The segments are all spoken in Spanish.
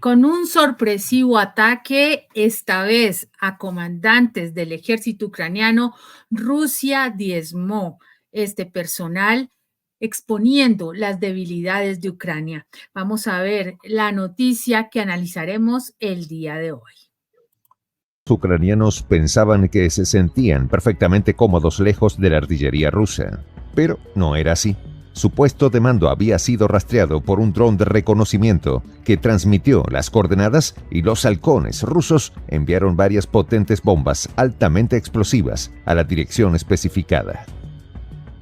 Con un sorpresivo ataque, esta vez a comandantes del ejército ucraniano, Rusia diezmó este personal exponiendo las debilidades de Ucrania. Vamos a ver la noticia que analizaremos el día de hoy. Los ucranianos pensaban que se sentían perfectamente cómodos lejos de la artillería rusa, pero no era así. Su puesto de mando había sido rastreado por un dron de reconocimiento que transmitió las coordenadas y los halcones rusos enviaron varias potentes bombas altamente explosivas a la dirección especificada.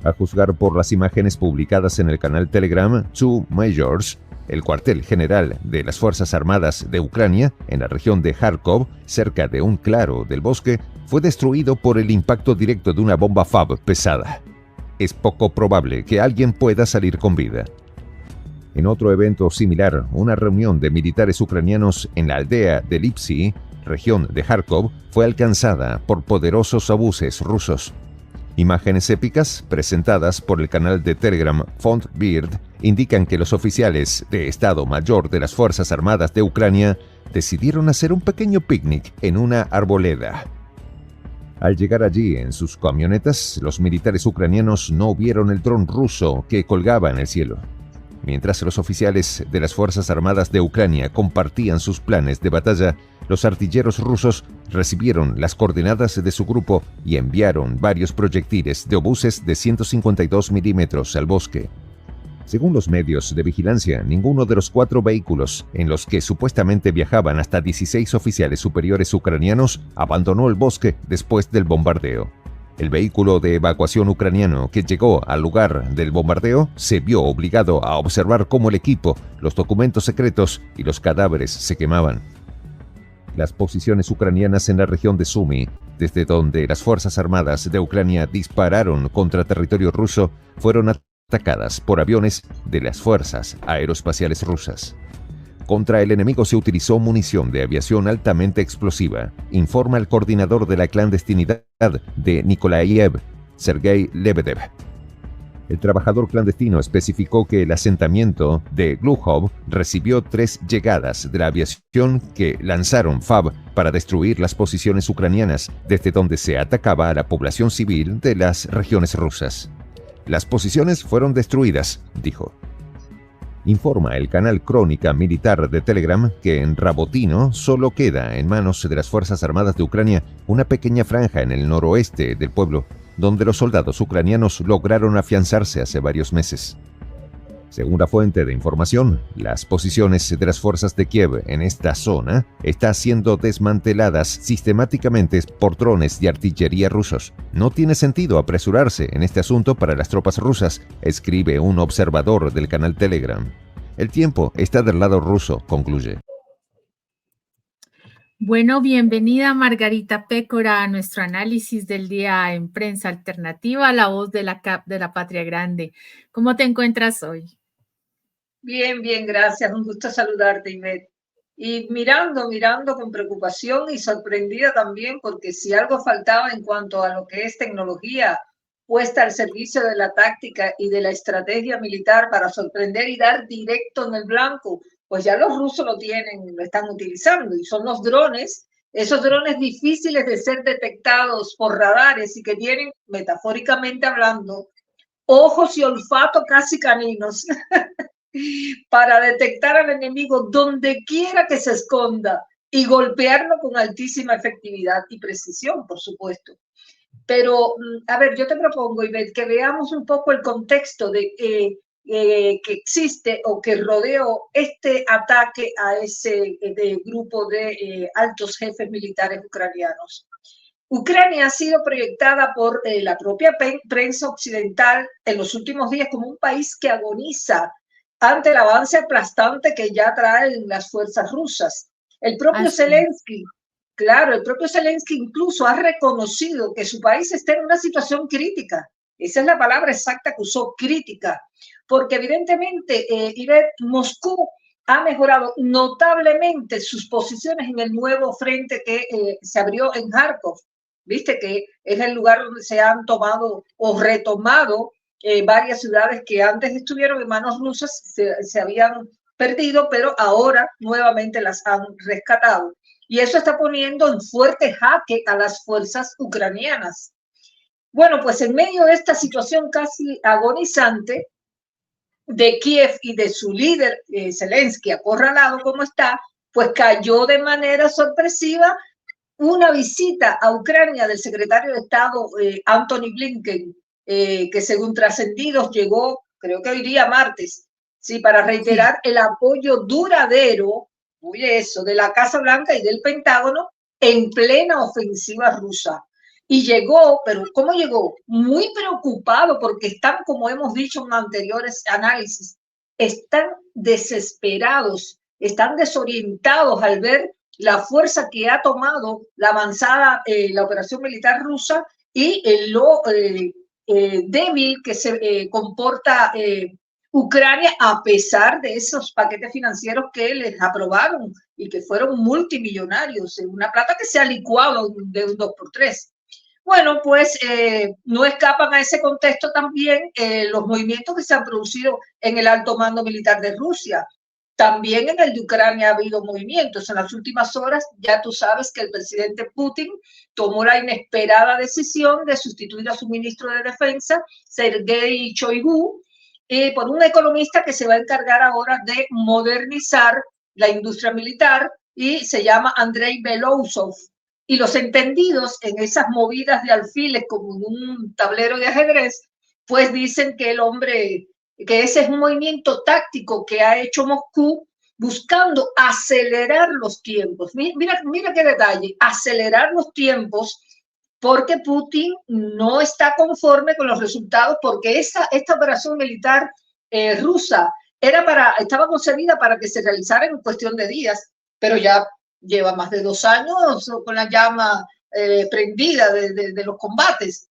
A juzgar por las imágenes publicadas en el canal Telegram, Two Majors, el cuartel general de las Fuerzas Armadas de Ucrania, en la región de Kharkov, cerca de un claro del bosque, fue destruido por el impacto directo de una bomba FAB pesada. Es poco probable que alguien pueda salir con vida. En otro evento similar, una reunión de militares ucranianos en la aldea de Lipsy, región de Kharkov, fue alcanzada por poderosos obuses rusos. Imágenes épicas presentadas por el canal de Telegram Font Bird indican que los oficiales de Estado Mayor de las Fuerzas Armadas de Ucrania decidieron hacer un pequeño picnic en una arboleda. Al llegar allí en sus camionetas, los militares ucranianos no vieron el dron ruso que colgaba en el cielo. Mientras los oficiales de las Fuerzas Armadas de Ucrania compartían sus planes de batalla, los artilleros rusos recibieron las coordenadas de su grupo y enviaron varios proyectiles de obuses de 152 milímetros al bosque. Según los medios de vigilancia, ninguno de los 4 vehículos en los que supuestamente viajaban hasta 16 oficiales superiores ucranianos abandonó el bosque después del bombardeo. El vehículo de evacuación ucraniano que llegó al lugar del bombardeo se vio obligado a observar cómo el equipo, los documentos secretos y los cadáveres se quemaban. Las posiciones ucranianas en la región de Sumy, desde donde las Fuerzas Armadas de Ucrania dispararon contra territorio ruso, fueron atacadas por aviones de las Fuerzas Aeroespaciales Rusas. Contra el enemigo se utilizó munición de aviación altamente explosiva, informa el coordinador de la clandestinidad de Nikolaev, Sergei Lebedev. El trabajador clandestino especificó que el asentamiento de Gluchov recibió 3 llegadas de la aviación que lanzaron FAB para destruir las posiciones ucranianas, desde donde se atacaba a la población civil de las regiones rusas. Las posiciones fueron destruidas, dijo. Informa el canal Crónica Militar de Telegram que en Rabotino solo queda en manos de las Fuerzas Armadas de Ucrania una pequeña franja en el noroeste del pueblo, donde los soldados ucranianos lograron afianzarse hace varios meses. Según la fuente de información, las posiciones de las fuerzas de Kiev en esta zona están siendo desmanteladas sistemáticamente por drones de artillería rusos. No tiene sentido apresurarse en este asunto para las tropas rusas, escribe un observador del canal Telegram. El tiempo está del lado ruso, concluye. Bueno, bienvenida Margarita Pécora a nuestro análisis del día en Prensa Alternativa, la voz de la Patria Grande. ¿Cómo te encuentras hoy? Bien, bien, gracias. Un gusto saludarte, Ivette. Y mirando con preocupación y sorprendida también, porque si algo faltaba en cuanto a lo que es tecnología puesta al servicio de la táctica y de la estrategia militar para sorprender y dar directo en el blanco, pues ya los rusos lo tienen, lo están utilizando, y son los drones, esos drones difíciles de ser detectados por radares y que tienen, metafóricamente hablando, ojos y olfato casi caninos para detectar al enemigo donde quiera que se esconda y golpearlo con altísima efectividad y precisión, por supuesto. Pero, a ver, yo te propongo, Ivette, que veamos un poco el contexto de que existe o que rodeó este ataque a ese grupo de altos jefes militares ucranianos. Ucrania ha sido proyectada por la propia prensa occidental en los últimos días como un país que agoniza ante el avance aplastante que ya traen las fuerzas rusas. El propio Zelensky, claro, el propio Zelensky incluso ha reconocido que su país está en una situación crítica. Esa es la palabra exacta que usó, crítica, porque evidentemente, Moscú ha mejorado notablemente sus posiciones en el nuevo frente que se abrió en Kharkov. Viste que es el lugar donde se han tomado o retomado varias ciudades que antes estuvieron en manos rusas, se habían perdido, pero ahora nuevamente las han rescatado. Y eso está poniendo en fuerte jaque a las fuerzas ucranianas. Bueno, pues en medio de esta situación casi agonizante de Kiev y de su líder Zelensky, acorralado como está, pues cayó de manera sorpresiva una visita a Ucrania del secretario de Estado Anthony Blinken, que según trascendidos llegó, creo que hoy día martes, sí, para reiterar el apoyo duradero, oye eso, de la Casa Blanca y del Pentágono en plena ofensiva rusa. Y llegó, pero ¿cómo llegó? Muy preocupado porque están, como hemos dicho en anteriores análisis, están desesperados, están desorientados al ver la fuerza que ha tomado la avanzada, la operación militar rusa y lo débil que se comporta Ucrania a pesar de esos paquetes financieros que les aprobaron y que fueron multimillonarios, una plata que se ha licuado de un 2x3. Bueno, pues no escapan a ese contexto también los movimientos que se han producido en el alto mando militar de Rusia. También en el de Ucrania ha habido movimientos. En las últimas horas ya tú sabes que el presidente Putin tomó la inesperada decisión de sustituir a su ministro de Defensa, Sergei Shoigu, por un economista que se va a encargar ahora de modernizar la industria militar y se llama Andrei Belousov. Y los entendidos en esas movidas de alfiles como en un tablero de ajedrez, pues dicen que el hombre, que ese es un movimiento táctico que ha hecho Moscú buscando acelerar los tiempos. Mira, mira qué detalle, acelerar los tiempos porque Putin no está conforme con los resultados, porque esta operación militar rusa estaba concebida para que se realizara en cuestión de días, pero ya lleva más de 2 años con la llama prendida de los combates.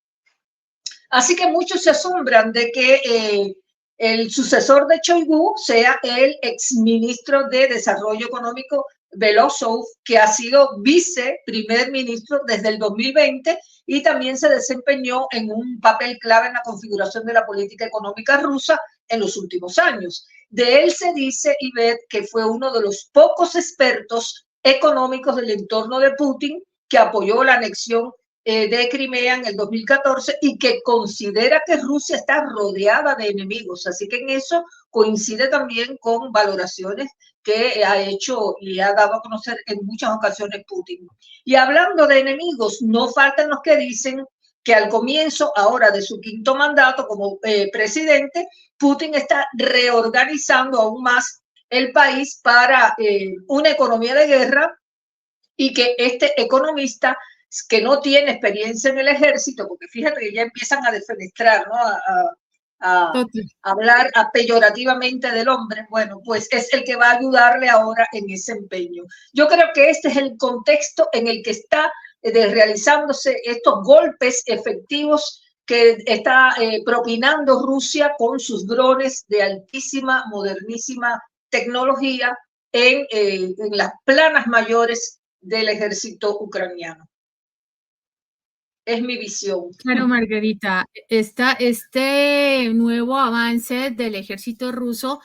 Así que muchos se asombran de que el sucesor de Shoigu sea el exministro de Desarrollo Económico Belousov, que ha sido viceprimer ministro desde el 2020 y también se desempeñó en un papel clave en la configuración de la política económica rusa en los últimos años. De él se dice, Ivette, que fue uno de los pocos expertos económicos del entorno de Putin que apoyó la anexión de Crimea en el 2014 y que considera que Rusia está rodeada de enemigos. Así que en eso coincide también con valoraciones que ha hecho y ha dado a conocer en muchas ocasiones Putin. Y hablando de enemigos, no faltan los que dicen que al comienzo ahora de su 5º mandato como presidente, Putin está reorganizando aún más el país para una economía de guerra y que este economista que no tiene experiencia en el ejército, porque fíjate que ya empiezan a defenestrar, ¿no? A hablar peyorativamente del hombre, bueno, pues es el que va a ayudarle ahora en ese empeño. Yo creo que este es el contexto en el que está realizándose estos golpes efectivos que está propinando Rusia con sus drones de altísima, modernísima tecnología en las planas mayores del ejército ucraniano. Es mi visión. Claro, Margarita, este nuevo avance del ejército ruso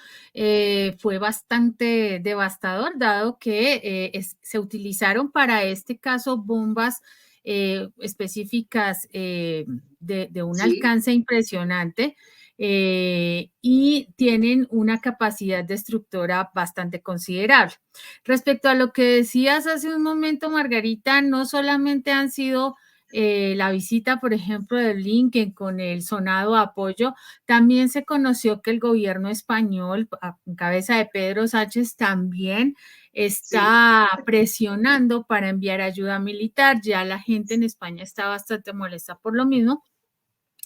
fue bastante devastador, dado que se utilizaron para este caso bombas específicas de un alcance impresionante y tienen una capacidad destructora bastante considerable. Respecto a lo que decías hace un momento, Margarita, no solamente han sido la visita, por ejemplo, de Blinken con el sonado apoyo, también se conoció que el gobierno español, en cabeza de Pedro Sánchez, también está presionando para enviar ayuda militar. Ya la gente en España está bastante molesta por lo mismo.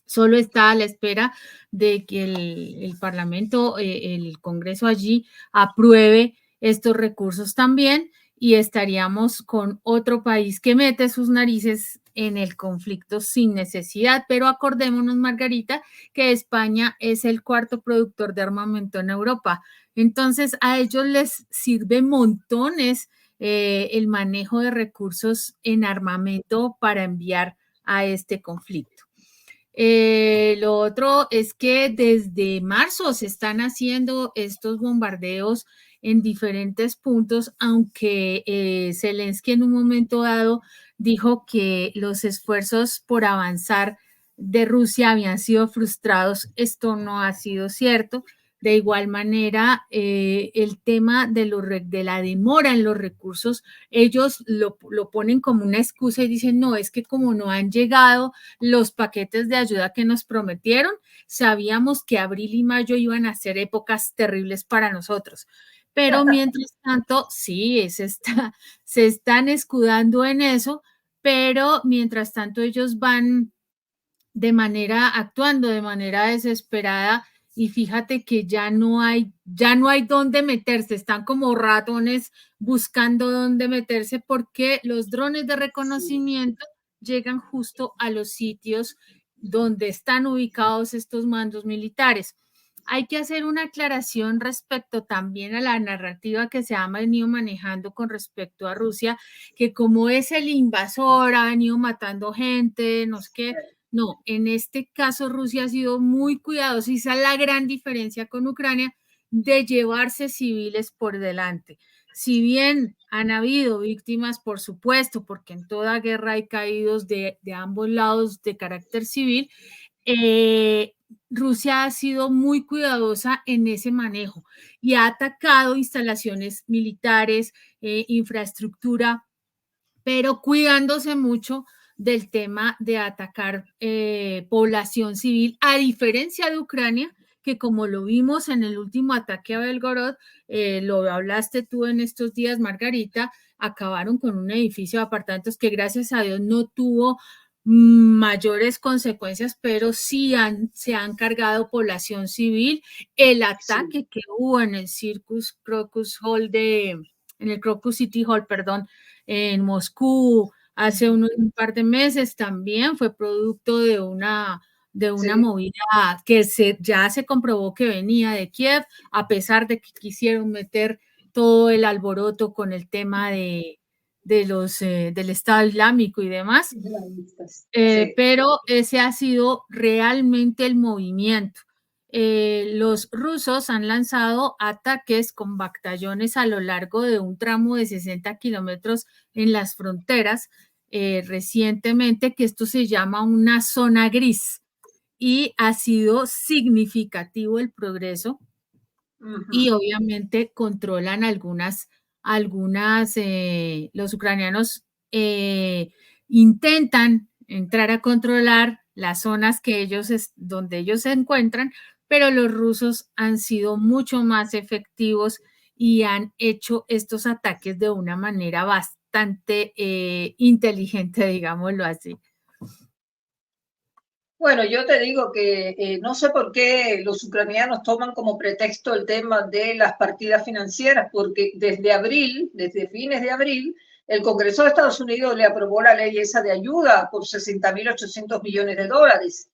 Solo está a la espera de que el Parlamento, el Congreso allí apruebe estos recursos también y estaríamos con otro país que mete sus narices en el conflicto sin necesidad. Pero acordémonos, Margarita, que España es el 4º productor de armamento en Europa. Entonces, a ellos les sirve montones el manejo de recursos en armamento para enviar a este conflicto. Lo otro es que desde marzo se están haciendo estos bombardeos en diferentes puntos, aunque Zelensky en un momento dado dijo que los esfuerzos por avanzar de Rusia habían sido frustrados. Esto no ha sido cierto. De igual manera, el tema de la demora en los recursos, ellos lo ponen como una excusa y dicen, no, es que como no han llegado los paquetes de ayuda que nos prometieron, sabíamos que abril y mayo iban a ser épocas terribles para nosotros. Pero mientras tanto, sí, se están escudando en eso, pero mientras tanto ellos van actuando de manera desesperada y fíjate que ya no hay dónde meterse, están como ratones buscando dónde meterse porque los drones de reconocimiento llegan justo a los sitios donde están ubicados estos mandos militares. Hay que hacer una aclaración respecto también a la narrativa que se ha venido manejando con respecto a Rusia, que como es el invasor, ha venido matando gente, no sé qué. No, en este caso Rusia ha sido muy cuidadosa y esa es la gran diferencia con Ucrania de llevarse civiles por delante. Si bien han habido víctimas, por supuesto, porque en toda guerra hay caídos de ambos lados de carácter civil, Rusia ha sido muy cuidadosa en ese manejo y ha atacado instalaciones militares, infraestructura, pero cuidándose mucho del tema de atacar población civil, a diferencia de Ucrania, que como lo vimos en el último ataque a Belgorod, lo hablaste tú en estos días, Margarita, acabaron con un edificio de apartamentos que gracias a Dios no tuvo mayores consecuencias, pero sí se han cargado población civil. El ataque que hubo en el en el Crocus City Hall, perdón, en Moscú hace un par de meses también fue producto de una movida que ya se comprobó que venía de Kiev, a pesar de que quisieron meter todo el alboroto con el tema del Estado Islámico y demás, pero ese ha sido realmente el movimiento. Los rusos han lanzado ataques con batallones a lo largo de un tramo de 60 kilómetros en las fronteras recientemente, que esto se llama una zona gris, y ha sido significativo el progreso. Y obviamente controlan los ucranianos intentan entrar a controlar las zonas donde ellos se encuentran, pero los rusos han sido mucho más efectivos y han hecho estos ataques de una manera bastante inteligente, digámoslo así. Bueno, yo te digo que no sé por qué los ucranianos toman como pretexto el tema de las partidas financieras, porque desde fines de abril, el Congreso de Estados Unidos le aprobó la ley esa de ayuda por 60.800 millones de dólares,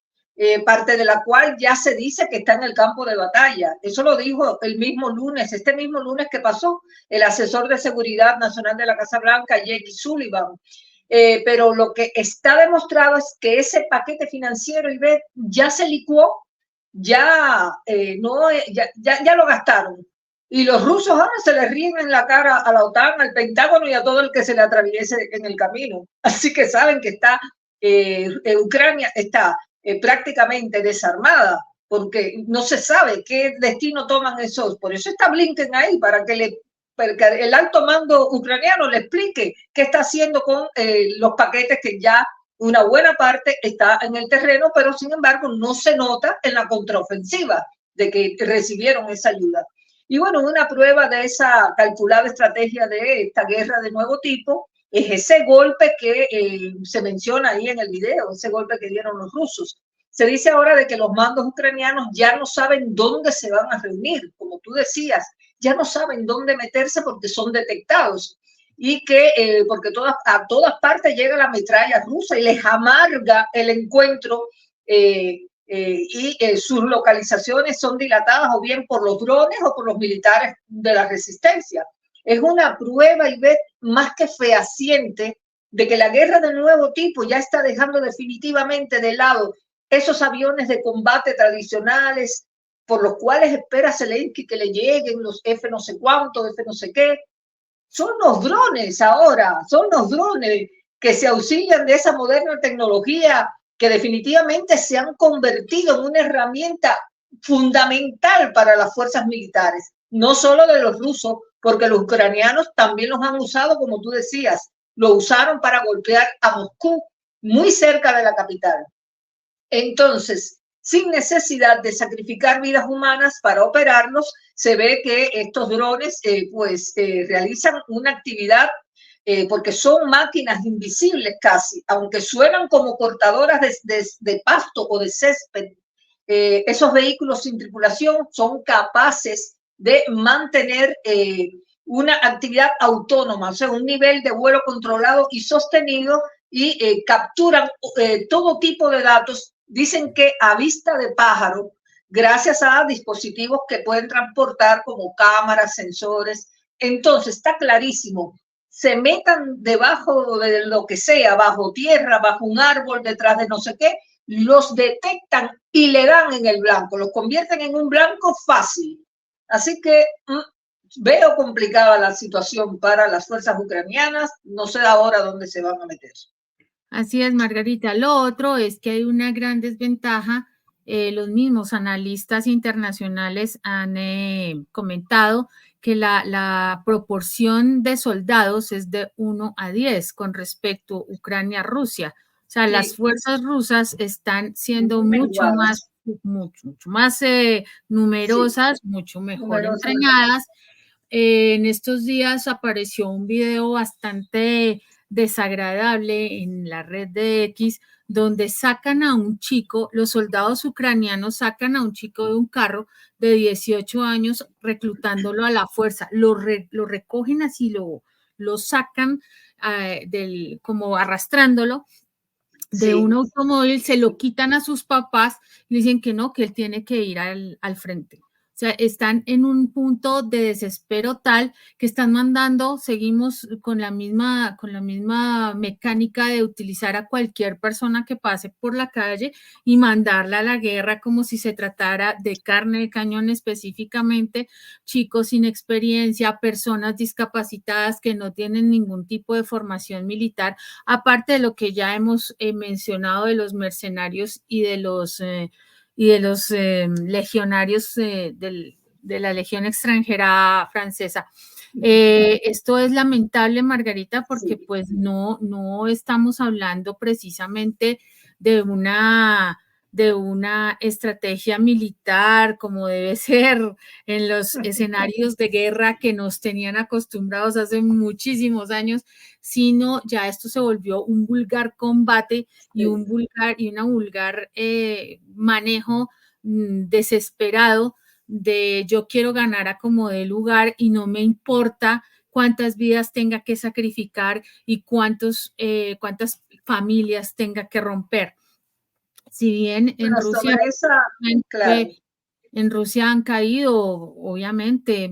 parte de la cual ya se dice que está en el campo de batalla. Eso lo dijo este mismo lunes que pasó, el asesor de seguridad nacional de la Casa Blanca, Jake Sullivan. Pero lo que está demostrado es que ese paquete financiero, Ivette, ya se licuó, ya lo gastaron. Y los rusos ahora se le ríen en la cara a la OTAN, al Pentágono y a todo el que se le atraviese en el camino. Así que saben que Ucrania está prácticamente desarmada, porque no se sabe qué destino toman esos. Por eso está Blinken ahí, para que el alto mando ucraniano le explique qué está haciendo con los paquetes, que ya una buena parte está en el terreno, pero sin embargo no se nota en la contraofensiva de que recibieron esa ayuda. Y bueno, una prueba de esa calculada estrategia de esta guerra de nuevo tipo es ese golpe que se menciona ahí en el video, ese golpe que dieron los rusos. Se dice ahora de que los mandos ucranianos ya no saben dónde se van a reunir, como tú decías, ya no saben dónde meterse porque son detectados, y que porque a todas partes llega la metralla rusa y les amarga el encuentro, y sus localizaciones son dilatadas o bien por los drones o por los militares de la resistencia. Es una prueba, Ivette, más que fehaciente de que la guerra de nuevo tipo ya está dejando definitivamente de lado esos aviones de combate tradicionales por los cuales espera Zelensky que le lleguen los F no sé cuánto, F no sé qué. Son los drones ahora, son los drones que se auxilian de esa moderna tecnología que definitivamente se han convertido en una herramienta fundamental para las fuerzas militares, no solo de los rusos, porque los ucranianos también los han usado, como tú decías, lo usaron para golpear a Moscú, muy cerca de la capital. Entonces, sin necesidad de sacrificar vidas humanas para operarlos, se ve que estos drones realizan una actividad porque son máquinas invisibles casi, aunque suenan como cortadoras de pasto o de césped. Esos vehículos sin tripulación son capaces de mantener una actividad autónoma, o sea, un nivel de vuelo controlado y sostenido, y capturan todo tipo de datos. Dicen que a vista de pájaro, gracias a dispositivos que pueden transportar como cámaras, sensores. Entonces, está clarísimo, se metan debajo de lo que sea, bajo tierra, bajo un árbol, detrás de no sé qué, los detectan y le dan en el blanco, los convierten en un blanco fácil. Así que veo complicada la situación para las fuerzas ucranianas, no sé ahora dónde se van a meter. Así es, Margarita. Lo otro es que hay una gran desventaja. Los mismos analistas internacionales han comentado que la proporción de soldados es de 1 a 10 con respecto a Ucrania-Rusia. O sea, sí, las fuerzas rusas están siendo mucho más numerosas, sí, mucho mejor entrenadas. En estos días apareció un video bastante desagradable en la red de X, donde sacan a un chico, los soldados ucranianos sacan a un chico de un carro de 18 años reclutándolo a la fuerza, lo recogen así, lo sacan como arrastrándolo de un automóvil, se lo quitan a sus papás y dicen que no, que él tiene que ir al frente. O sea, están en un punto de desespero tal que están mandando, seguimos con la misma mecánica de utilizar a cualquier persona que pase por la calle y mandarla a la guerra como si se tratara de carne de cañón, específicamente chicos sin experiencia, personas discapacitadas que no tienen ningún tipo de formación militar, aparte de lo que ya hemos mencionado de los mercenarios y de los legionarios de la Legión extranjera francesa. Esto es lamentable, Margarita, porque pues no estamos hablando precisamente de una estrategia militar como debe ser en los escenarios de guerra que nos tenían acostumbrados hace muchísimos años, sino ya esto se volvió un vulgar combate y una vulgar manejo desesperado de yo quiero ganar a como dé lugar y no me importa cuántas vidas tenga que sacrificar y cuántas familias tenga que romper. Si bien en Rusia han caído, obviamente,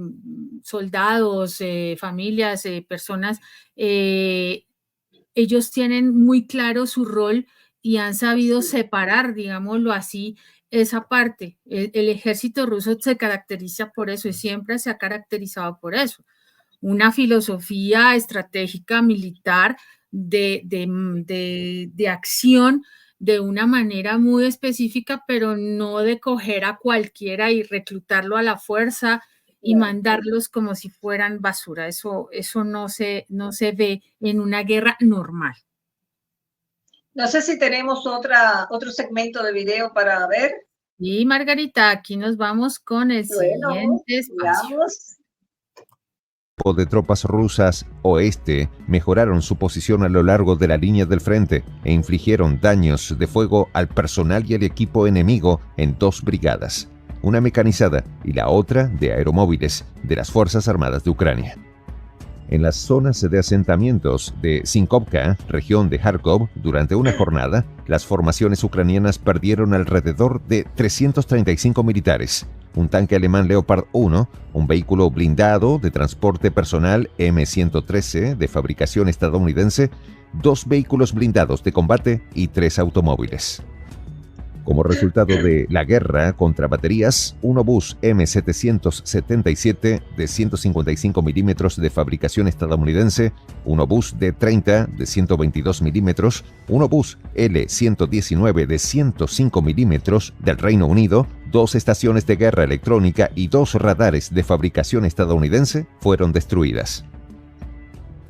soldados, familias, personas, ellos tienen muy claro su rol y han sabido separar, digámoslo así, esa parte. El ejército ruso se caracteriza por eso y siempre se ha caracterizado por eso. Una filosofía estratégica militar de acción de una manera muy específica, pero no de coger a cualquiera y reclutarlo a la fuerza y mandarlos como si fueran basura. Eso no se ve en una guerra normal. No sé si tenemos otro segmento de video para ver. Sí, Margarita, aquí nos vamos con el siguiente espacio. De tropas rusas oeste mejoraron su posición a lo largo de la línea del frente e infligieron daños de fuego al personal y al equipo enemigo en 2 brigadas, una mecanizada y la otra de aeromóviles de las Fuerzas Armadas de Ucrania. En las zonas de asentamientos de Sinkovka, región de Kharkov, durante una jornada, las formaciones ucranianas perdieron alrededor de 335 militares, un tanque alemán Leopard 1, un vehículo blindado de transporte personal M113 de fabricación estadounidense, 2 vehículos blindados de combate y 3 automóviles. Como resultado de la guerra contra baterías, un obús M777 de 155 milímetros de fabricación estadounidense, un obús D30 de 122 milímetros, un obús L119 de 105 milímetros del Reino Unido, 2 estaciones de guerra electrónica y 2 radares de fabricación estadounidense fueron destruidas.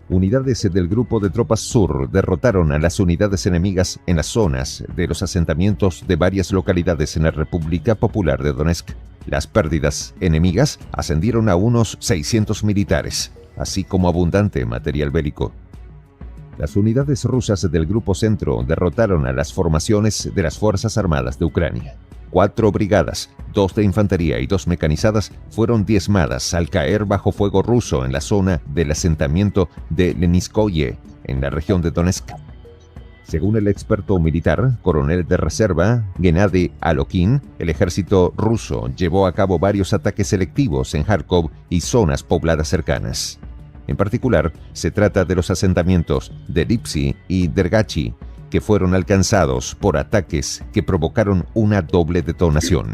Unidades del Grupo de Tropas Sur derrotaron a las unidades enemigas en las zonas de los asentamientos de varias localidades en la República Popular de Donetsk. Las pérdidas enemigas ascendieron a unos 600 militares, así como abundante material bélico. Las unidades rusas del Grupo Centro derrotaron a las formaciones de las Fuerzas Armadas de Ucrania. 4 brigadas, 2 de infantería y 2 mecanizadas, fueron diezmadas al caer bajo fuego ruso en la zona del asentamiento de Leniskoye, en la región de Donetsk. Según el experto militar, coronel de reserva Gennady Alokin, el ejército ruso llevó a cabo varios ataques selectivos en Kharkov y zonas pobladas cercanas. En particular, se trata de los asentamientos de Lipsy y Dergachi, que fueron alcanzados por ataques que provocaron una doble detonación.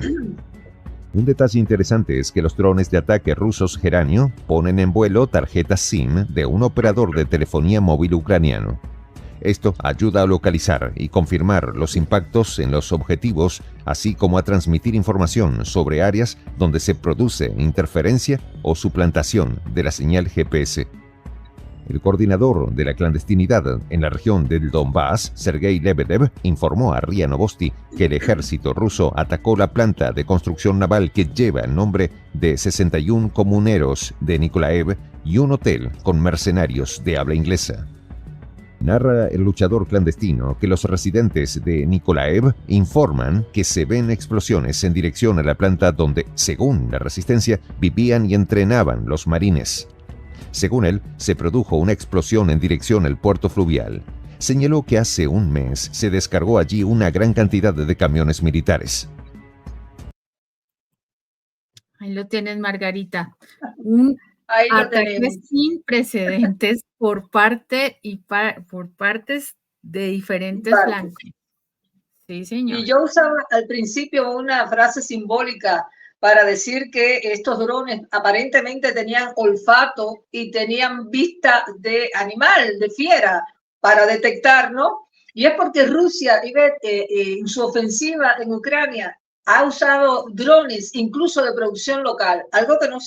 Un detalle interesante es que los drones de ataque rusos Geranio ponen en vuelo tarjetas SIM de un operador de telefonía móvil ucraniano. Esto ayuda a localizar y confirmar los impactos en los objetivos, así como a transmitir información sobre áreas donde se produce interferencia o suplantación de la señal GPS. El coordinador de la clandestinidad en la región del Donbass, Sergei Lebedev, informó a RIA Novosti que el ejército ruso atacó la planta de construcción naval que lleva el nombre de 61 comuneros de Nikolaev y un hotel con mercenarios de habla inglesa. Narra el luchador clandestino que los residentes de Nikolaev informan que se ven explosiones en dirección a la planta donde, según la resistencia, vivían y entrenaban los marines. Según él, se produjo una explosión en dirección al puerto fluvial. Señaló que hace un mes se descargó allí una gran cantidad de camiones militares. Ahí lo tienes, Margarita. Un Ahí lo ataque tenemos. sin precedentes por partes de diferentes Vale. flancos. Sí, señor. Y yo usaba al principio una frase simbólica para decir que estos drones aparentemente tenían olfato y tenían vista de animal, de fiera, para detectar, ¿no? Y es porque Rusia, en su ofensiva en Ucrania, ha usado drones incluso de producción local, algo que no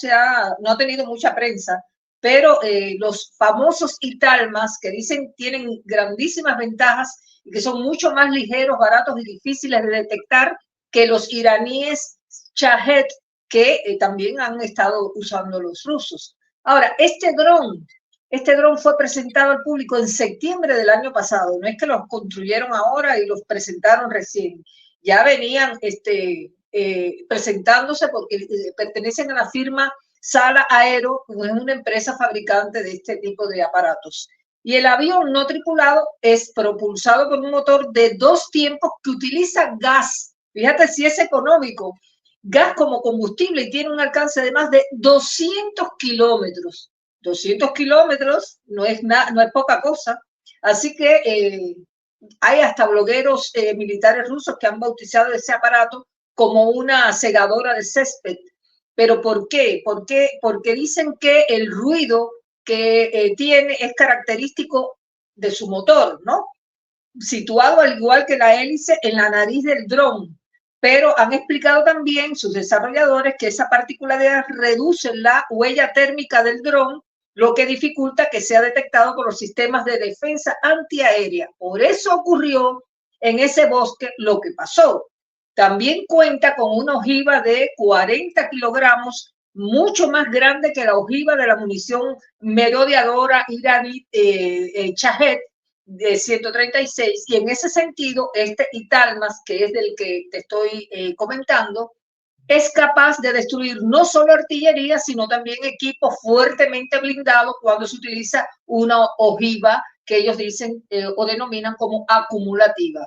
ha tenido mucha prensa, pero los famosos Italmas, que dicen tienen grandísimas ventajas y que son mucho más ligeros, baratos y difíciles de detectar que los iraníes Shahed, que también han estado usando los rusos. Ahora, este dron fue presentado al público en septiembre del año pasado. No es que los construyeron ahora y los presentaron recién. Ya venían presentándose porque pertenecen a la firma Sala Aero, que es una empresa fabricante de este tipo de aparatos. Y el avión no tripulado es propulsado por un motor de 2 tiempos que utiliza gas. Fíjate si es económico. Gas como combustible y tiene un alcance de más de 200 kilómetros. 200 kilómetros no es poca cosa. Así que hay hasta blogueros militares rusos que han bautizado ese aparato como una segadora de césped. ¿Pero por qué? Porque dicen que el ruido que tiene es característico de su motor, ¿no? Situado al igual que la hélice en la nariz del dron. Pero han explicado también sus desarrolladores que esa particularidad reduce la huella térmica del dron, lo que dificulta que sea detectado por los sistemas de defensa antiaérea. Por eso ocurrió en ese bosque lo que pasó. También cuenta con una ojiva de 40 kilogramos, mucho más grande que la ojiva de la munición merodeadora iraní Shahed de 136, y en ese sentido este Italmas, que es del que te estoy comentando, es capaz de destruir no solo artillería, sino también equipos fuertemente blindados cuando se utiliza una ojiva que ellos dicen o denominan como acumulativa.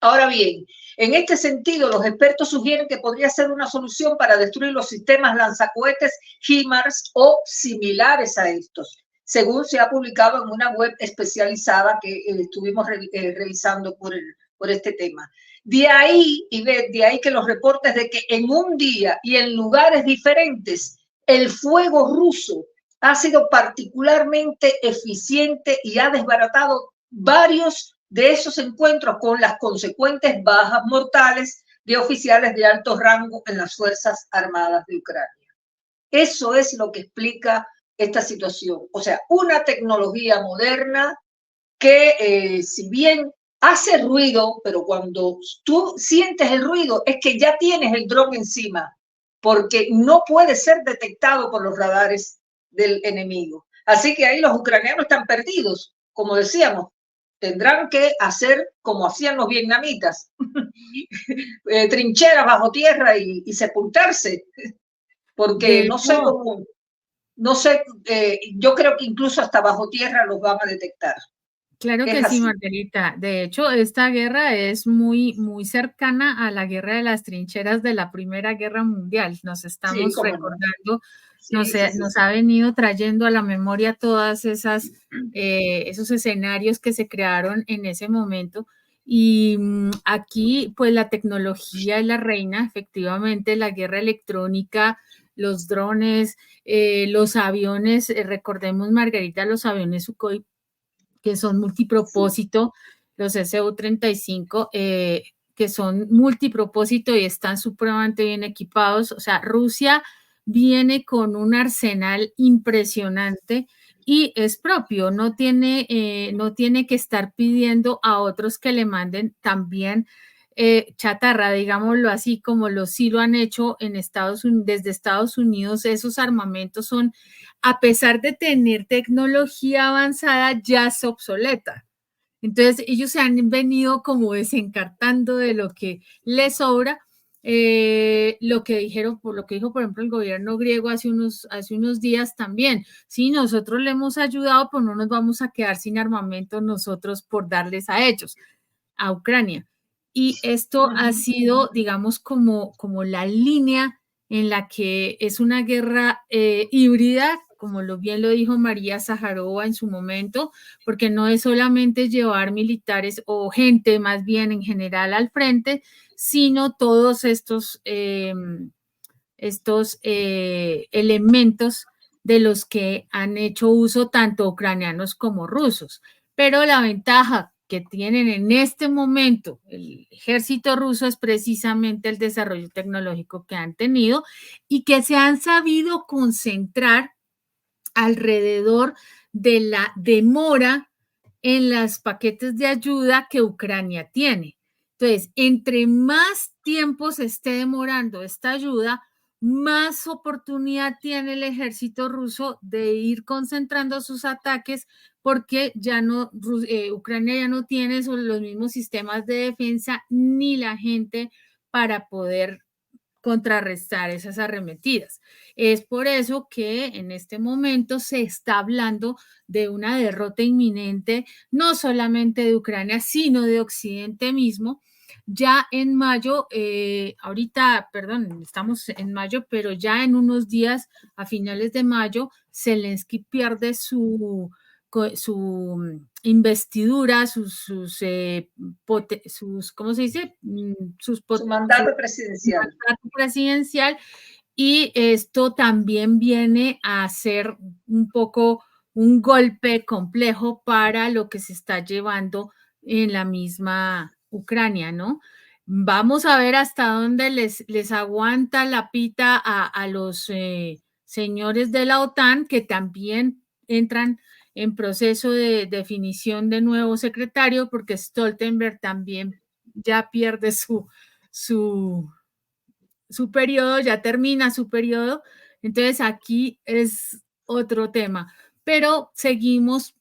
Ahora bien, en este sentido, los expertos sugieren que podría ser una solución para destruir los sistemas lanzacohetes HIMARS o similares a estos, según se ha publicado en una web especializada que estuvimos revisando por este tema. De ahí, y de ahí que los reportes de que en un día y en lugares diferentes, el fuego ruso ha sido particularmente eficiente y ha desbaratado varios de esos encuentros con las consecuentes bajas mortales de oficiales de alto rango en las Fuerzas Armadas de Ucrania. Eso es lo que explica esta situación. O sea, una tecnología moderna que si bien hace ruido, pero cuando tú sientes el ruido es que ya tienes el dron encima, porque no puede ser detectado por los radares del enemigo. Así que ahí los ucranianos están perdidos, como decíamos, tendrán que hacer como hacían los vietnamitas, trincheras bajo tierra y sepultarse, De porque no sé hecho, cómo, no sé, yo creo que incluso hasta bajo tierra los van a detectar. claro Es que sí, así. Margarita. De hecho, esta guerra es muy, muy cercana a la guerra de las trincheras de la Primera Guerra Mundial. Nos Sí, estamos cómo no. recordando, Sí, sí, sí, nos sí. ha venido trayendo a la memoria todas esas, esos escenarios que se crearon en ese momento. Y aquí, pues la tecnología es la reina, efectivamente, la guerra electrónica, los drones, los aviones, recordemos, Margarita, los aviones Sukhoi que son Sí. multipropósito, los Su-35, que son multipropósito y están supremamente bien equipados. O sea, Rusia viene con un arsenal impresionante y es propio, no tiene que estar pidiendo a otros que le manden también chatarra, digámoslo así, como los sí lo han hecho en desde Estados Unidos, esos armamentos son, a pesar de tener tecnología avanzada, ya es obsoleta. Entonces, ellos se han venido como desencartando de lo que les sobra. Lo que dijeron, por lo que dijo, por ejemplo, el gobierno griego hace unos días también. Sí, nosotros le hemos ayudado, pero no nos vamos a quedar sin armamento nosotros por darles a ellos, a Ucrania. Y esto ha sido, digamos, como la línea en la que es una guerra híbrida, como bien lo dijo María Zaharova en su momento, porque no es solamente llevar militares o gente más bien en general al frente, sino todos estos elementos de los que han hecho uso tanto ucranianos como rusos. Pero la ventaja que tienen en este momento el ejército ruso es precisamente el desarrollo tecnológico que han tenido y que se han sabido concentrar alrededor de la demora en los paquetes de ayuda que Ucrania tiene. Entonces, entre más tiempo se esté demorando esta ayuda, más oportunidad tiene el ejército ruso de ir concentrando sus ataques porque ya no, Ucrania ya no tiene los mismos sistemas de defensa ni la gente para poder contrarrestar esas arremetidas. Es por eso que en este momento se está hablando de una derrota inminente, no solamente de Ucrania, sino de Occidente mismo. Ya en mayo, ahorita, perdón, estamos en mayo, pero ya en unos días, a finales de mayo, Zelensky pierde su investidura, ¿cómo se dice? Su mandato presidencial. Mandato presidencial y esto también viene a ser un poco un golpe complejo para lo que se está llevando en la misma Ucrania, ¿no? Vamos a ver hasta dónde les aguanta la pita a los señores de la OTAN que también entran en proceso de definición de nuevo secretario porque Stoltenberg también ya pierde su, su periodo, ya termina su periodo. Entonces aquí es otro tema. Pero seguimos,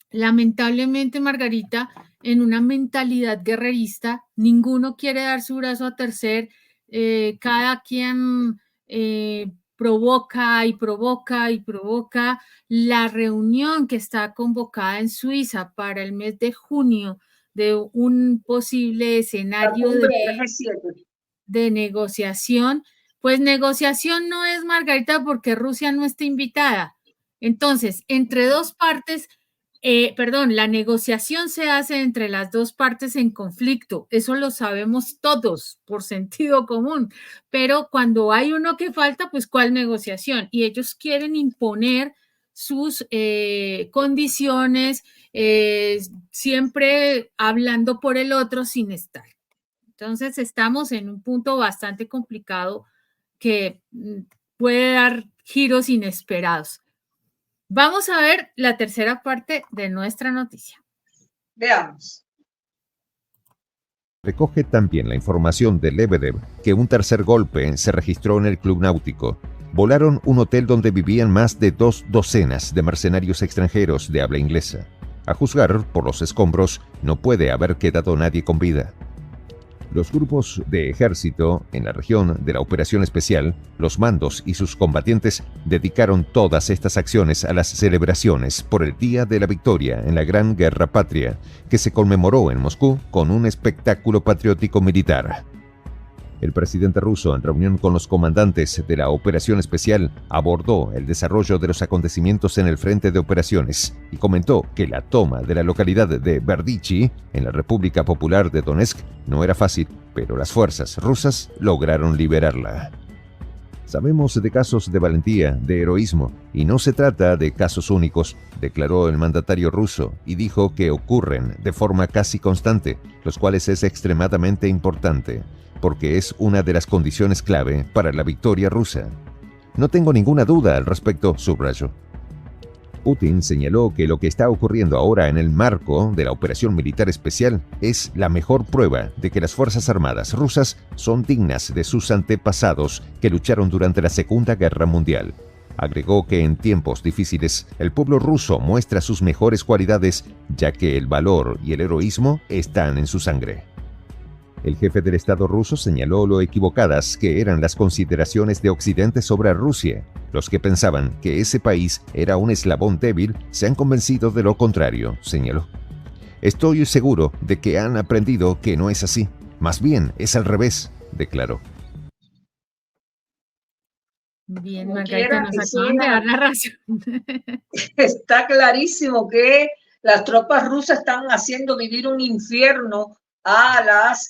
lamentablemente, Margarita, en una mentalidad guerrerista. Ninguno quiere dar su brazo a torcer. Cada quien provoca y provoca y provoca. La reunión que está convocada en Suiza para el mes de junio de un posible La escenario cumbre del G7. de negociación, pues negociación no es, Margarita, porque Rusia no está invitada. Entonces, entre dos partes, Perdón, la negociación se hace entre las dos partes en conflicto. Eso lo sabemos todos por sentido común. Pero cuando hay uno que falta, pues ¿cuál negociación? Y ellos quieren imponer sus condiciones, siempre hablando por el otro sin estar. Entonces estamos en un punto bastante complicado que puede dar giros inesperados. Vamos a ver la tercera parte de nuestra noticia. Veamos. Recoge también la información de Lebedev que un tercer golpe se registró en el club náutico. Volaron un hotel donde vivían más de 2 docenas de mercenarios extranjeros de habla inglesa. A juzgar por los escombros, no puede haber quedado nadie con vida. Los grupos de ejército en la región de la operación especial, los mandos y sus combatientes dedicaron todas estas acciones a las celebraciones por el Día de la Victoria en la Gran Guerra Patria, que se conmemoró en Moscú con un espectáculo patriótico militar. El presidente ruso, en reunión con los comandantes de la operación especial, abordó el desarrollo de los acontecimientos en el frente de operaciones y comentó que la toma de la localidad de Berdichi, en la República Popular de Donetsk, no era fácil, pero las fuerzas rusas lograron liberarla. Sabemos de casos de valentía, de heroísmo, y no se trata de casos únicos, declaró el mandatario ruso, y dijo que ocurren de forma casi constante, los cuales es extremadamente importante, porque es una de las condiciones clave para la victoria rusa. No tengo ninguna duda al respecto, subrayó. Putin señaló que lo que está ocurriendo ahora en el marco de la operación militar especial es la mejor prueba de que las Fuerzas Armadas rusas son dignas de sus antepasados que lucharon durante la Segunda Guerra Mundial. Agregó que en tiempos difíciles el pueblo ruso muestra sus mejores cualidades, ya que el valor y el heroísmo están en su sangre. El jefe del Estado ruso señaló lo equivocadas que eran las consideraciones de Occidente sobre Rusia. Los que pensaban que ese país era un eslabón débil se han convencido de lo contrario, señaló. Estoy seguro de que han aprendido que no es así. Más bien, es al revés, declaró. Bien, Margarita, nos acaban de dar la razón. Está clarísimo que las tropas rusas están haciendo vivir un infierno a las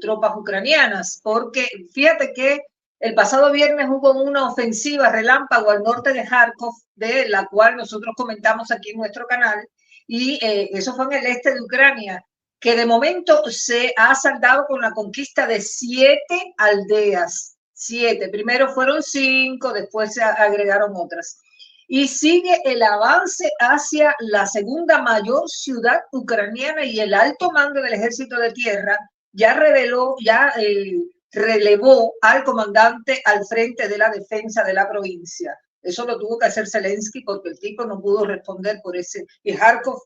tropas ucranianas, porque fíjate que el pasado viernes hubo una ofensiva relámpago al norte de Kharkov, de la cual nosotros comentamos aquí en nuestro canal, y eso fue en el este de Ucrania, que de momento se ha saldado con la conquista de 7 aldeas. 7, primero fueron 5, después se agregaron otras. Y sigue el avance hacia la segunda mayor ciudad ucraniana, y el alto mando del ejército de tierra ya relevó al comandante al frente de la defensa de la provincia. Eso lo tuvo que hacer Zelensky porque el tipo no pudo responder por ese, y Kharkov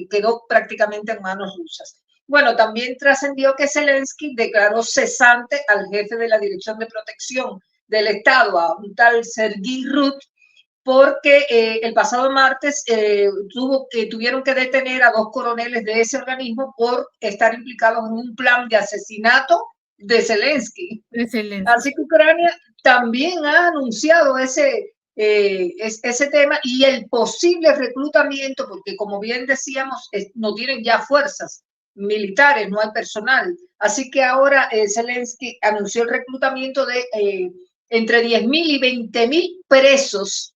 quedó prácticamente en manos rusas. Bueno, también trascendió que Zelensky declaró cesante al jefe de la Dirección de Protección del Estado, a un tal Sergei Rut, porque el pasado martes tuvieron que detener a 2 coroneles de ese organismo por estar implicados en un plan de asesinato de Zelensky. Así que Ucrania también ha anunciado ese tema y el posible reclutamiento, porque como bien decíamos, no tienen ya fuerzas militares, no hay personal. Así que ahora Zelensky anunció el reclutamiento de entre 10.000 y 20.000 presos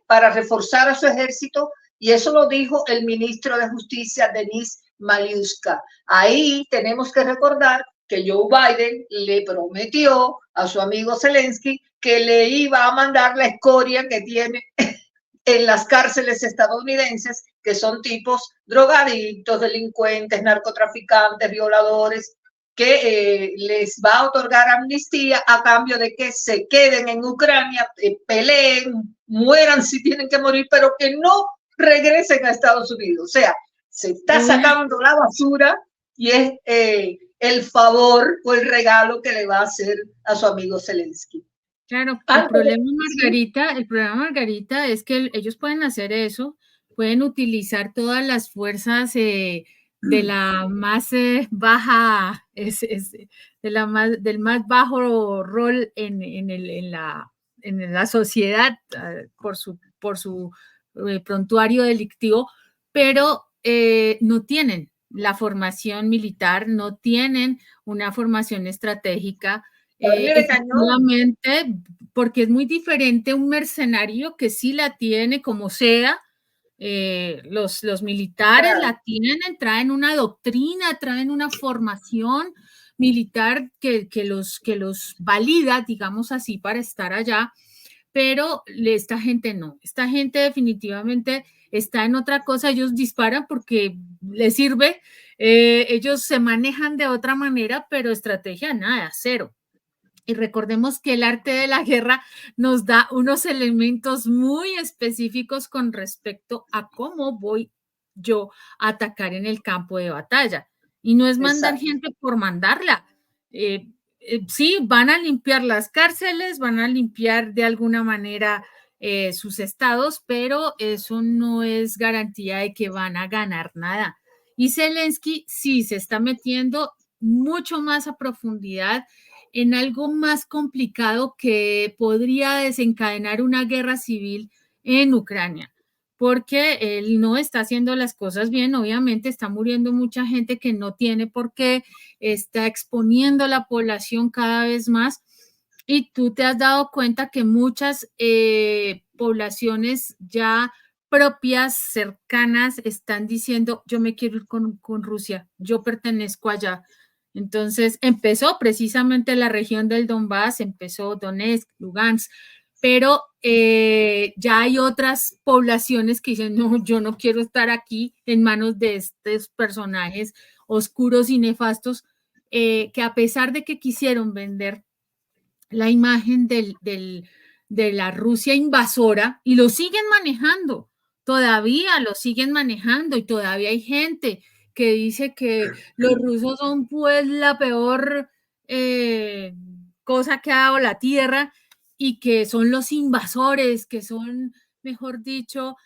para reforzar a su ejército, y eso lo dijo el ministro de Justicia, Denis Maliuska. Ahí tenemos que recordar que Joe Biden le prometió a su amigo Zelensky que le iba a mandar la escoria que tiene en las cárceles estadounidenses, que son tipos drogadictos, delincuentes, narcotraficantes, violadores, que les va a otorgar amnistía a cambio de que se queden en Ucrania, peleen, mueran si tienen que morir, pero que no regresen a Estados Unidos. O sea, se está sacando la basura y es el favor o el regalo que le va a hacer a su amigo Zelensky. Claro, el problema, Margarita, es que ellos pueden hacer eso, pueden utilizar todas las fuerzas de la más baja, del más bajo rol en la sociedad por su prontuario delictivo, pero no tienen la formación militar, no tienen una formación estratégica, efectivamente, porque es muy diferente un mercenario que sí la tiene como sea. Los militares la tienen, traen una doctrina, traen una formación militar que los valida, digamos así, para estar allá, pero esta gente no, esta gente definitivamente está en otra cosa, ellos disparan porque les sirve, ellos se manejan de otra manera, pero estrategia nada, cero. Y recordemos que el arte de la guerra nos da unos elementos muy específicos con respecto a cómo voy yo a atacar en el campo de batalla. Y no es mandar gente por mandarla. Sí, van a limpiar las cárceles, van a limpiar de alguna manera sus estados, pero eso no es garantía de que van a ganar nada. Y Zelensky sí se está metiendo mucho más a profundidad en algo más complicado que podría desencadenar una guerra civil en Ucrania, porque él no está haciendo las cosas bien, obviamente está muriendo mucha gente que no tiene por qué, está exponiendo la población cada vez más, y tú te has dado cuenta que muchas poblaciones ya propias, cercanas, están diciendo, yo me quiero ir con Rusia, yo pertenezco allá. Entonces empezó precisamente la región del Donbass, empezó Donetsk, Lugansk, pero ya hay otras poblaciones que dicen, no, yo no quiero estar aquí en manos de estos personajes oscuros y nefastos, que a pesar de que quisieron vender la imagen de la Rusia invasora, y lo siguen manejando, todavía lo siguen manejando, y todavía hay gente que dice que los rusos son pues la peor cosa que ha dado la tierra, y que son los invasores, que son, mejor dicho,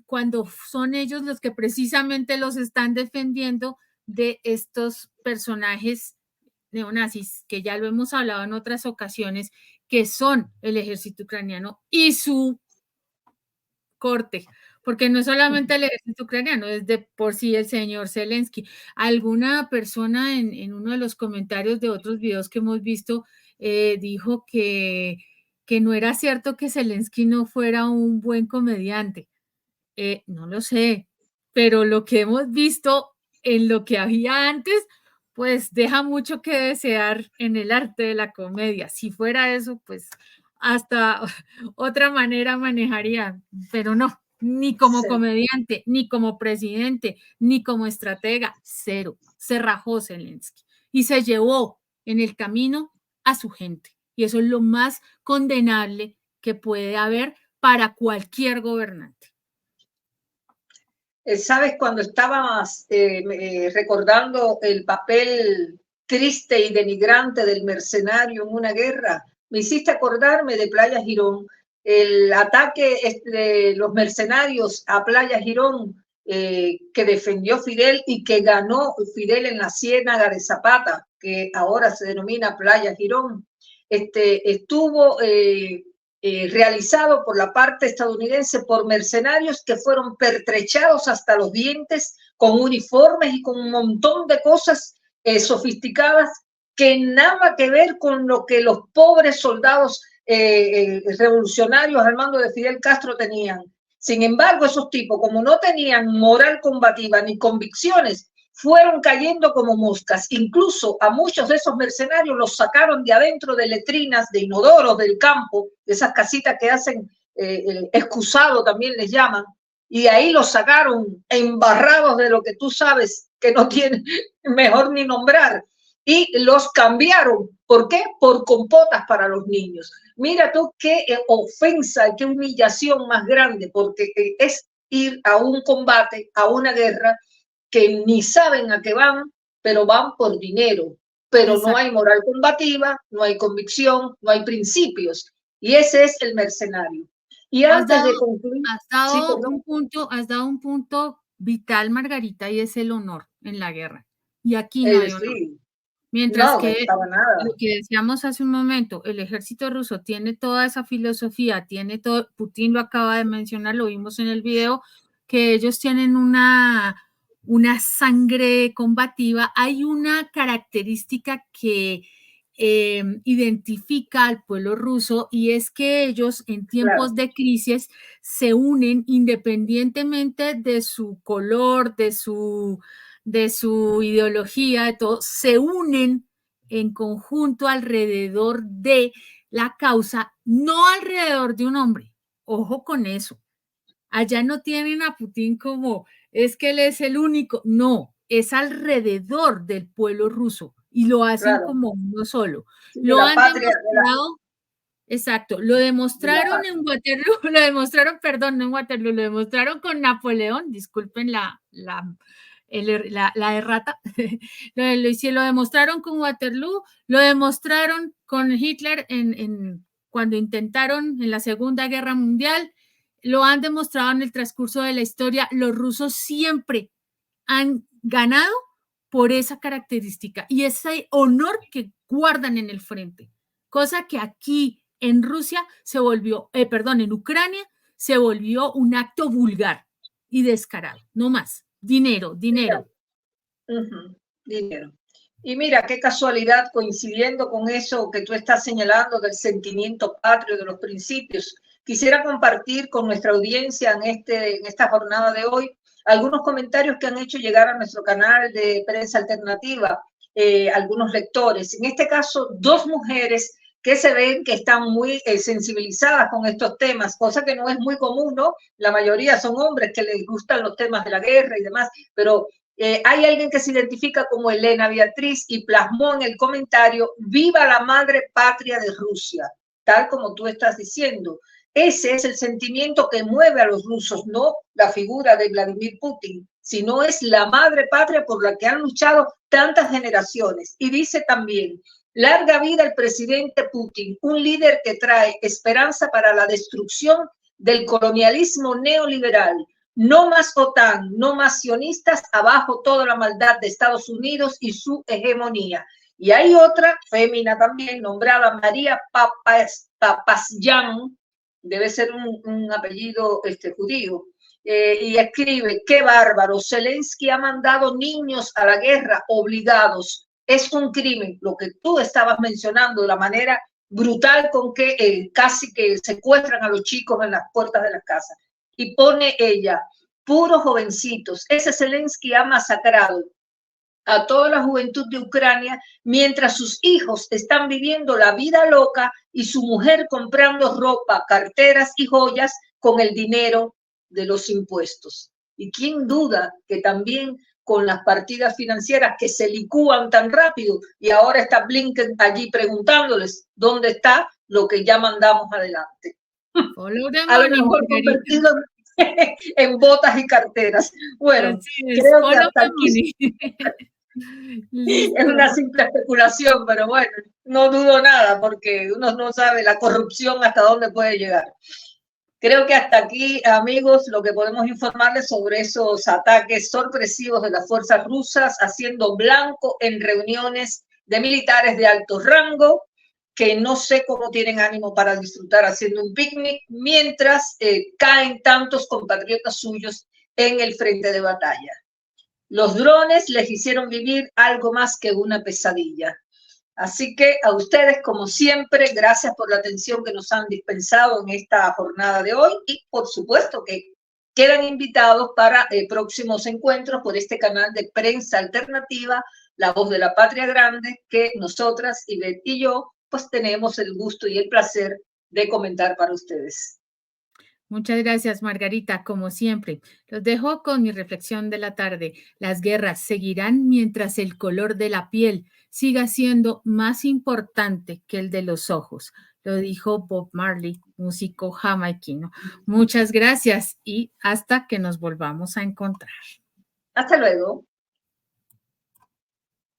cuando son ellos los que precisamente los están defendiendo de estos personajes neonazis, que ya lo hemos hablado en otras ocasiones, que son el ejército ucraniano y su corte, porque no es solamente el ejército ucraniano, es de por sí el señor Zelensky. Alguna persona en uno de los comentarios de otros videos que hemos visto dijo que no era cierto que Zelensky no fuera un buen comediante. No lo sé, pero lo que hemos visto en lo que había antes, pues deja mucho que desear en el arte de la comedia. Si fuera eso, pues hasta otra manera manejaría, pero no, ni como comediante, ni como presidente, ni como estratega, cero. Se rajó Zelensky y se llevó en el camino a su gente. Y eso es lo más condenable que puede haber para cualquier gobernante. ¿Sabes? Cuando estabas recordando el papel triste y denigrante del mercenario en una guerra, me hiciste acordarme de Playa Girón, el ataque de los mercenarios a Playa Girón que defendió Fidel y que ganó Fidel en la Ciénaga de Zapata, que ahora se denomina Playa Girón. Estuvo realizado por la parte estadounidense por mercenarios que fueron pertrechados hasta los dientes con uniformes y con un montón de cosas sofisticadas que nada que ver con lo que los pobres soldados revolucionarios al mando de Fidel Castro tenían. Sin embargo, esos tipos, como no tenían moral combativa ni convicciones, fueron cayendo como moscas. Incluso a muchos de esos mercenarios los sacaron de adentro de letrinas, de inodoros del campo, de esas casitas que hacen excusado también les llaman, y ahí los sacaron embarrados de lo que tú sabes que no tiene mejor ni nombrar, y los cambiaron. ¿Por qué? Por compotas para los niños. Mira tú qué ofensa y qué humillación más grande, porque es ir a un combate, a una guerra, que ni saben a qué van, pero van por dinero. Pero exacto, no hay moral combativa, no hay convicción, no hay principios. Y ese es el mercenario. Y antes de concluir... Has dado un punto vital, Margarita, y es el honor en la guerra. Y aquí no hay honor. Sí. Mientras no, que lo que decíamos hace un momento, el ejército ruso tiene toda esa filosofía, tiene todo, Putin lo acaba de mencionar, lo vimos en el video, que ellos tienen una sangre combativa, hay una característica que identifica al pueblo ruso, y es que ellos en tiempos de crisis se unen independientemente de su color, de su ideología, de todo, se unen en conjunto alrededor de la causa, no alrededor de un hombre. Ojo con eso. Allá no tienen a Putin como, es que él es el único. No, es alrededor del pueblo ruso y lo hacen como uno solo. Sí, lo han patria, demostrado. Exacto, lo demostraron en Waterloo, lo demostraron con Napoleón, disculpen la errata, lo demostraron con Waterloo, lo demostraron con Hitler cuando intentaron en la Segunda Guerra Mundial, lo han demostrado en el transcurso de la historia. Los rusos siempre han ganado por esa característica y ese honor que guardan en el frente, cosa que aquí en Rusia se volvió, en Ucrania se volvió un acto vulgar y descarado, no más. Dinero. Dinero. Y mira, qué casualidad, coincidiendo con eso que tú estás señalando del sentimiento patrio, de los principios, quisiera compartir con nuestra audiencia en esta jornada de hoy algunos comentarios que han hecho llegar a nuestro canal de Prensa Alternativa algunos lectores. En este caso, dos mujeres que se ven que están muy sensibilizadas con estos temas, cosa que no es muy común, ¿no? La mayoría son hombres que les gustan los temas de la guerra y demás, pero hay alguien que se identifica como Elena Beatriz y plasmó en el comentario: viva la madre patria de Rusia, tal como tú estás diciendo. Ese es el sentimiento que mueve a los rusos, no la figura de Vladimir Putin, sino es la madre patria por la que han luchado tantas generaciones. Y dice también: larga vida al presidente Putin, un líder que trae esperanza para la destrucción del colonialismo neoliberal. No más OTAN, no más sionistas, abajo toda la maldad de Estados Unidos y su hegemonía. Y hay otra fémina también, nombrada María Papasyan, debe ser un apellido judío, y escribe: qué bárbaro, Zelensky ha mandado niños a la guerra obligados. Es un crimen, lo que tú estabas mencionando, la manera brutal con que casi que secuestran a los chicos en las puertas de las casas. Y pone ella: puros jovencitos. Ese Zelensky ha masacrado a toda la juventud de Ucrania mientras sus hijos están viviendo la vida loca y su mujer comprando ropa, carteras y joyas con el dinero de los impuestos. Y quién duda que también con las partidas financieras que se licúan tan rápido, y ahora está Blinken allí preguntándoles dónde está lo que ya mandamos adelante. A lo mejor convertido en botas y carteras. Bueno, creo que hasta aquí es una simple especulación, pero bueno, no dudo nada porque uno no sabe la corrupción hasta dónde puede llegar. Creo que hasta aquí, amigos, lo que podemos informarles sobre esos ataques sorpresivos de las fuerzas rusas haciendo blanco en reuniones de militares de alto rango, que no sé cómo tienen ánimo para disfrutar haciendo un picnic mientras caen tantos compatriotas suyos en el frente de batalla. Los drones les hicieron vivir algo más que una pesadilla. Así que a ustedes, como siempre, gracias por la atención que nos han dispensado en esta jornada de hoy, y por supuesto que quedan invitados para próximos encuentros por este canal de Prensa Alternativa, La Voz de la Patria Grande, que nosotras, Ivette y yo, pues tenemos el gusto y el placer de comentar para ustedes. Muchas gracias, Margarita, como siempre. Los dejo con mi reflexión de la tarde. Las guerras seguirán mientras el color de la piel siga siendo más importante que el de los ojos. Lo dijo Bob Marley, músico jamaiquino. Muchas gracias y hasta que nos volvamos a encontrar. Hasta luego.